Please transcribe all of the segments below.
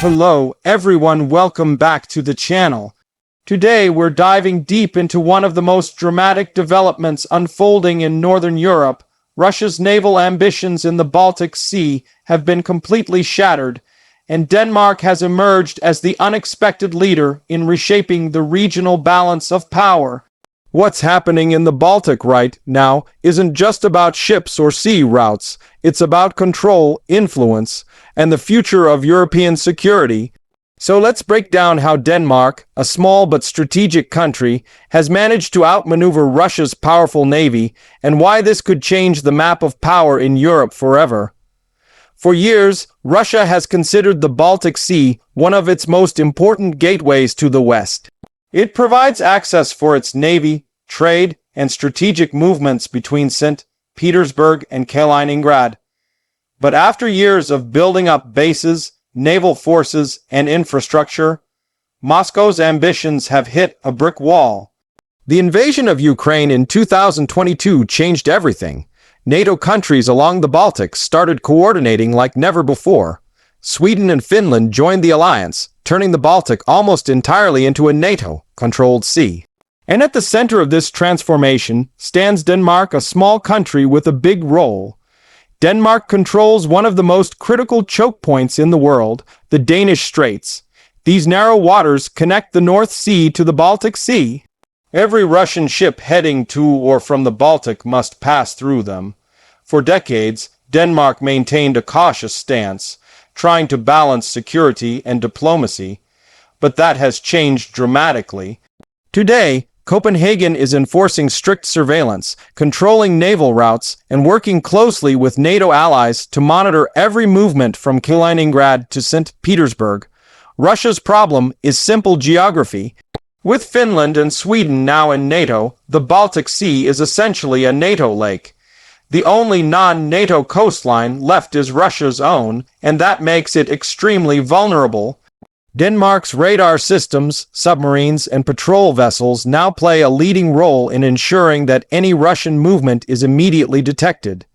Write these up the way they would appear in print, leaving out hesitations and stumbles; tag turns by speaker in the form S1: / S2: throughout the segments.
S1: Hello everyone, welcome back to the channel. Today we're diving deep into one of the most dramatic developments unfolding in Northern Europe. Russia's naval ambitions in the Baltic Sea have been completely shattered, and Denmark has emerged as the unexpected leader in reshaping the regional balance of power. What's happening in the Baltic right now isn't just about ships or sea routes. It's about control, influence, and the future of European security. So let's break down how Denmark, a small but strategic country, has managed to outmaneuver Russia's powerful navy, and why this could change the map of power in Europe forever. For years, Russia has considered the Baltic Sea one of its most important gateways to the West. It provides access for its navy, trade, and strategic movements between St. Petersburg and Kaliningrad. But after years of building up bases, naval forces, and infrastructure, Moscow's ambitions have hit a brick wall. The invasion of Ukraine in 2022 changed everything. NATO countries along the Baltic started coordinating like never before. Sweden and Finland joined the alliance, turning the Baltic almost entirely into a NATO-controlled sea. And at the center of this transformation stands Denmark, a small country with a big role. Denmark controls one of the most critical choke points in the world, the Danish straits. These narrow waters connect the North Sea to the Baltic Sea. Every Russian ship heading to or from the Baltic must pass through them. For decades, Denmark maintained a cautious stance, trying to balance security and diplomacy. But that has changed dramatically. Today, Copenhagen is enforcing strict surveillance, controlling naval routes, and working closely with NATO allies to monitor every movement from Kaliningrad to St. Petersburg. Russia's problem is simple geography. With Finland and Sweden now in NATO, the Baltic Sea is essentially a NATO lake. The only non-NATO coastline left is Russia's own, and that makes it extremely vulnerable. Denmark's radar systems, submarines, and patrol vessels now play a leading role in ensuring that any Russian movement is immediately detected.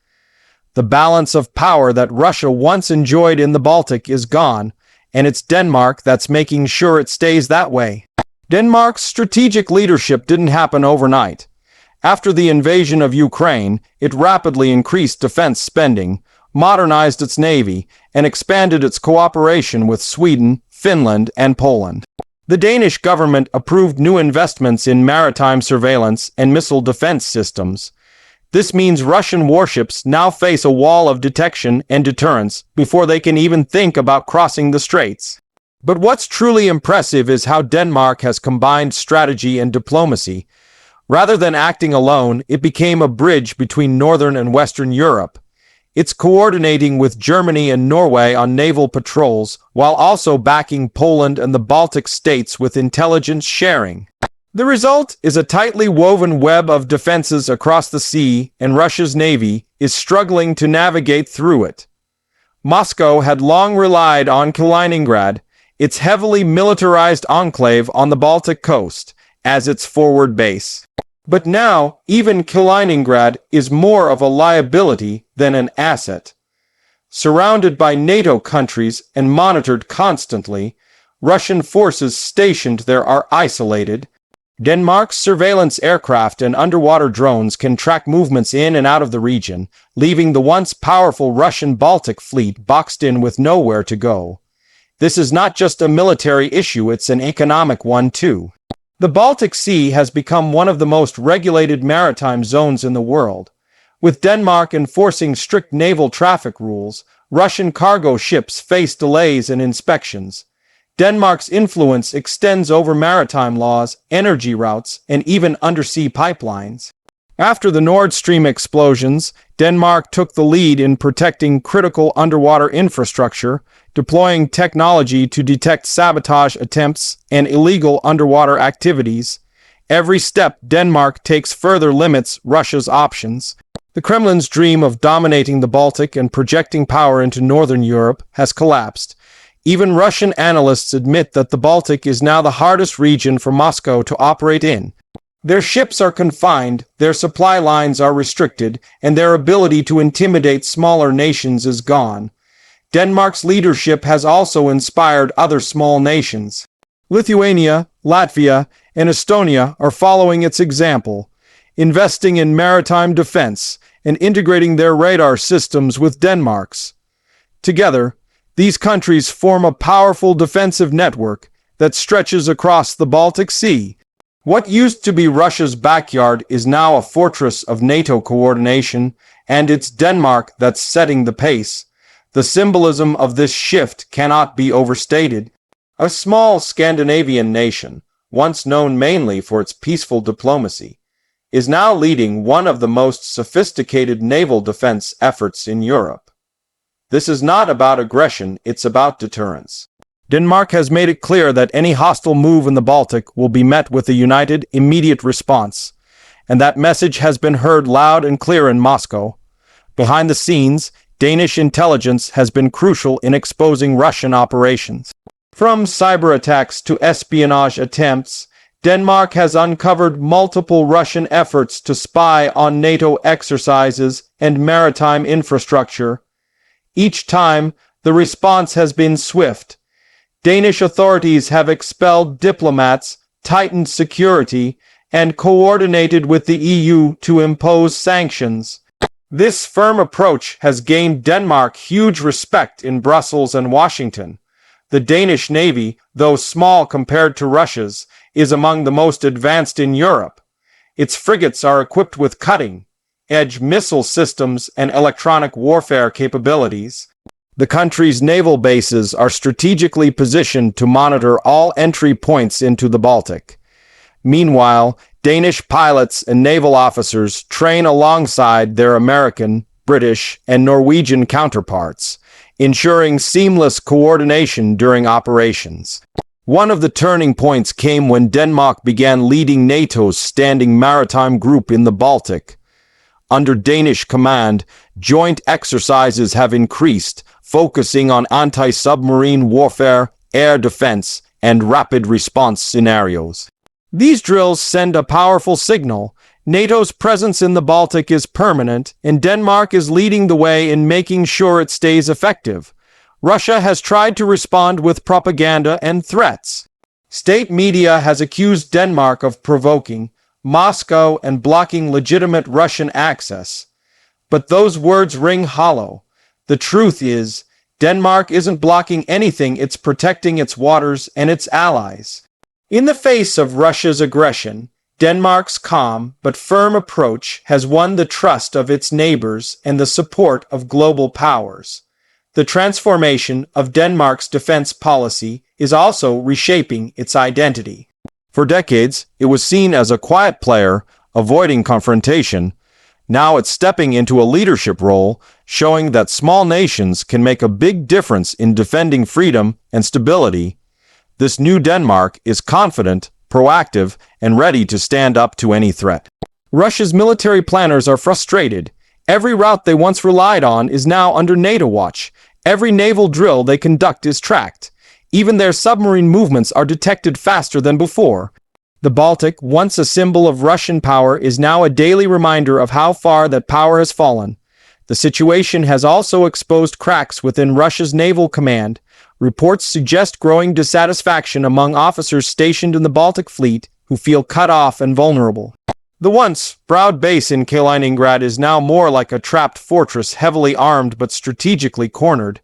S1: The balance of power that Russia once enjoyed in the Baltic is gone, and it's Denmark that's making sure it stays that way. Denmark's strategic leadership didn't happen overnight. After the invasion of Ukraine, it rapidly increased defense spending, modernized its navy, and expanded its cooperation with Sweden, Finland, and Poland. The Danish government approved new investments in maritime surveillance and missile defense systems. This means Russian warships now face a wall of detection and deterrence before they can even think about crossing the straits. But what's truly impressive is how Denmark has combined strategy and diplomacy. Rather than acting alone, it became a bridge between Northern and Western Europe. It's coordinating with Germany and Norway on naval patrols, while also backing Poland and the Baltic states with intelligence sharing. The result is a tightly woven web of defenses across the sea, and Russia's navy is struggling to navigate through it. Moscow had long relied on Kaliningrad, its heavily militarized enclave on the Baltic coast, as its forward base. But now, even Kaliningrad is more of a liability than an asset. Surrounded by NATO countries and monitored constantly, Russian forces stationed there are isolated. Denmark's surveillance aircraft and underwater drones can track movements in and out of the region, leaving the once powerful Russian Baltic fleet boxed in with nowhere to go. This is not just a military issue, it's an economic one too. The Baltic Sea has become one of the most regulated maritime zones in the world. With Denmark enforcing strict naval traffic rules, Russian cargo ships face delays in inspections. Denmark's influence extends over maritime laws, energy routes, and even undersea pipelines. After the Nord Stream explosions, Denmark took the lead in protecting critical underwater infrastructure, deploying technology to detect sabotage attempts and illegal underwater activities. Every step Denmark takes further limits Russia's options. The Kremlin's dream of dominating the Baltic and projecting power into Northern Europe has collapsed. Even Russian analysts admit that the Baltic is now the hardest region for Moscow to operate in. Their ships are confined, their supply lines are restricted, and their ability to intimidate smaller nations is gone. Denmark's leadership has also inspired other small nations. Lithuania, Latvia, and Estonia are following its example, investing in maritime defense and integrating their radar systems with Denmark's. Together, these countries form a powerful defensive network that stretches across the Baltic Sea. What used to be Russia's backyard is now a fortress of NATO coordination, and it's Denmark that's setting the pace. The symbolism of this shift cannot be overstated. A small Scandinavian nation, once known mainly for its peaceful diplomacy, is now leading one of the most sophisticated naval defense efforts in Europe. This is not about aggression, it's about deterrence. Denmark has made it clear that any hostile move in the Baltic will be met with a united, immediate response, and that message has been heard loud and clear in Moscow. Behind the scenes, Danish intelligence has been crucial in exposing Russian operations. From cyber attacks to espionage attempts, Denmark has uncovered multiple Russian efforts to spy on NATO exercises and maritime infrastructure. Each time, the response has been swift. Danish authorities have expelled diplomats, tightened security, and coordinated with the EU to impose sanctions. This firm approach has gained Denmark huge respect in Brussels and Washington. The Danish Navy, though small compared to Russia's, is among the most advanced in Europe. Its frigates are equipped with cutting-edge missile systems and electronic warfare capabilities. The country's naval bases are strategically positioned to monitor all entry points into the Baltic. Meanwhile, Danish pilots and naval officers train alongside their American, British, and Norwegian counterparts, ensuring seamless coordination during operations. One of the turning points came when Denmark began leading NATO's standing maritime group in the Baltic. Under Danish command, joint exercises have increased, focusing on anti-submarine warfare, air defense, and rapid response scenarios. These drills send a powerful signal. NATO's presence in the Baltic is permanent, and Denmark is leading the way in making sure it stays effective. Russia has tried to respond with propaganda and threats. State media has accused Denmark of provoking Moscow and blocking legitimate Russian access. But those words ring hollow. The truth is, Denmark isn't blocking anything, it's protecting its waters and its allies. In the face of Russia's aggression, Denmark's calm but firm approach has won the trust of its neighbors and the support of global powers. The transformation of Denmark's defense policy is also reshaping its identity. For decades, it was seen as a quiet player, avoiding confrontation. Now it's stepping into a leadership role, showing that small nations can make a big difference in defending freedom and stability. This new Denmark is confident, proactive, and ready to stand up to any threat. Russia's military planners are frustrated. Every route they once relied on is now under NATO watch. Every naval drill they conduct is tracked. Even their submarine movements are detected faster than before. The Baltic, once a symbol of Russian power, is now a daily reminder of how far that power has fallen. The situation has also exposed cracks within Russia's naval command. Reports suggest growing dissatisfaction among officers stationed in the Baltic Fleet who feel cut off and vulnerable. The once proud base in Kaliningrad is now more like a trapped fortress, heavily armed but strategically cornered.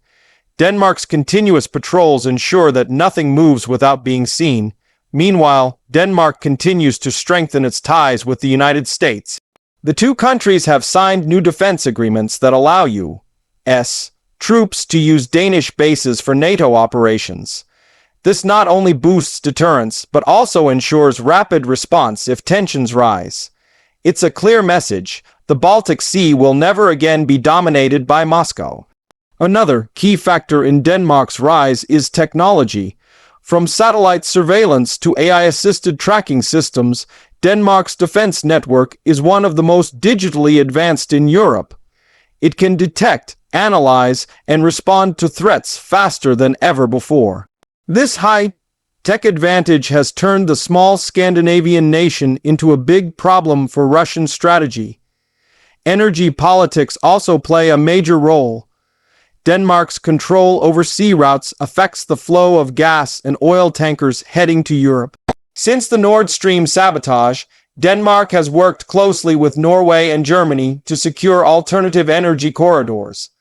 S1: Denmark's continuous patrols ensure that nothing moves without being seen. Meanwhile, Denmark continues to strengthen its ties with the United States. The two countries have signed new defense agreements that allow U.S. troops to use Danish bases for NATO operations. This not only boosts deterrence, but also ensures rapid response if tensions rise. It's a clear message: the Baltic Sea will never again be dominated by Moscow. Another key factor in Denmark's rise is technology. From satellite surveillance to AI-assisted tracking systems, Denmark's defense network is one of the most digitally advanced in Europe. It can detect, analyze, and respond to threats faster than ever before. This high-tech advantage has turned the small Scandinavian nation into a big problem for Russian strategy. Energy politics also play a major role. Denmark's control over sea routes affects the flow of gas and oil tankers heading to Europe. Since the Nord Stream sabotage, Denmark has worked closely with Norway and Germany to secure alternative energy corridors.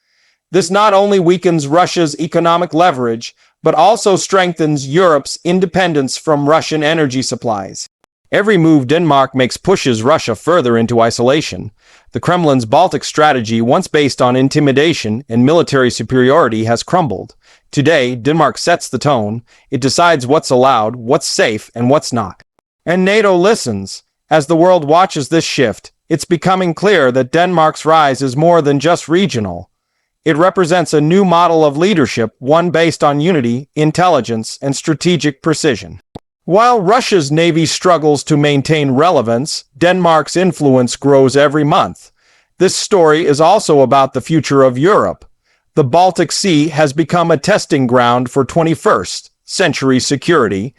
S1: This not only weakens Russia's economic leverage, but also strengthens Europe's independence from Russian energy supplies. Every move Denmark makes pushes Russia further into isolation. The Kremlin's Baltic strategy, once based on intimidation and military superiority, has crumbled. Today, Denmark sets the tone. It decides what's allowed, what's safe, and what's not. And NATO listens. As the world watches this shift, it's becoming clear that Denmark's rise is more than just regional. It represents a new model of leadership, one based on unity, intelligence, and strategic precision. While Russia's navy struggles to maintain relevance, Denmark's influence grows every month. This story is also about the future of Europe. The Baltic Sea has become a testing ground for 21st century security.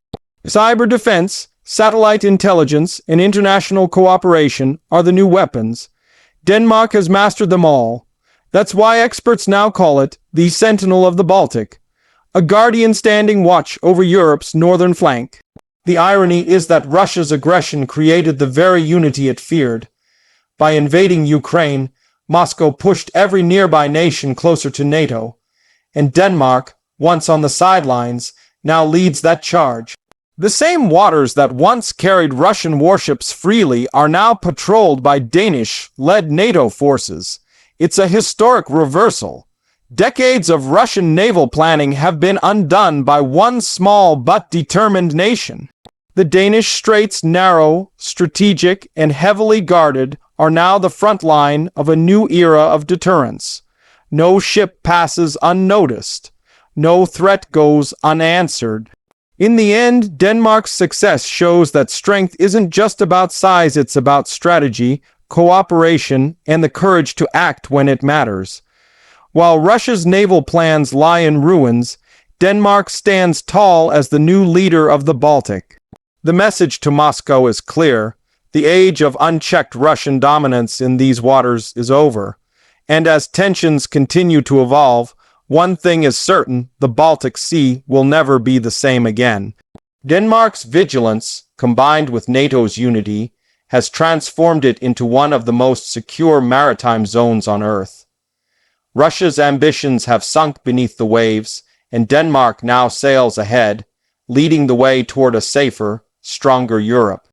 S1: Cyber defense, satellite intelligence, and international cooperation are the new weapons. Denmark has mastered them all. That's why experts now call it the Sentinel of the Baltic, a guardian standing watch over Europe's northern flank. The irony is that Russia's aggression created the very unity it feared. By invading Ukraine, Moscow pushed every nearby nation closer to NATO, and Denmark, once on the sidelines, now leads that charge. The same waters that once carried Russian warships freely are now patrolled by Danish-led NATO forces. It's a historic reversal. Decades of Russian naval planning have been undone by one small but determined nation. The Danish straits, narrow, strategic, and heavily guarded, are now the front line of a new era of deterrence. No ship passes unnoticed. No threat goes unanswered. In the end, Denmark's success shows that strength isn't just about size, it's about strategy, cooperation, and the courage to act when it matters. While Russia's naval plans lie in ruins, Denmark stands tall as the new leader of the Baltic. The message to Moscow is clear. The age of unchecked Russian dominance in these waters is over. And as tensions continue to evolve, one thing is certain: the Baltic Sea will never be the same again. Denmark's vigilance, combined with NATO's unity, has transformed it into one of the most secure maritime zones on Earth. Russia's ambitions have sunk beneath the waves, and Denmark now sails ahead, leading the way toward a safer, stronger Europe.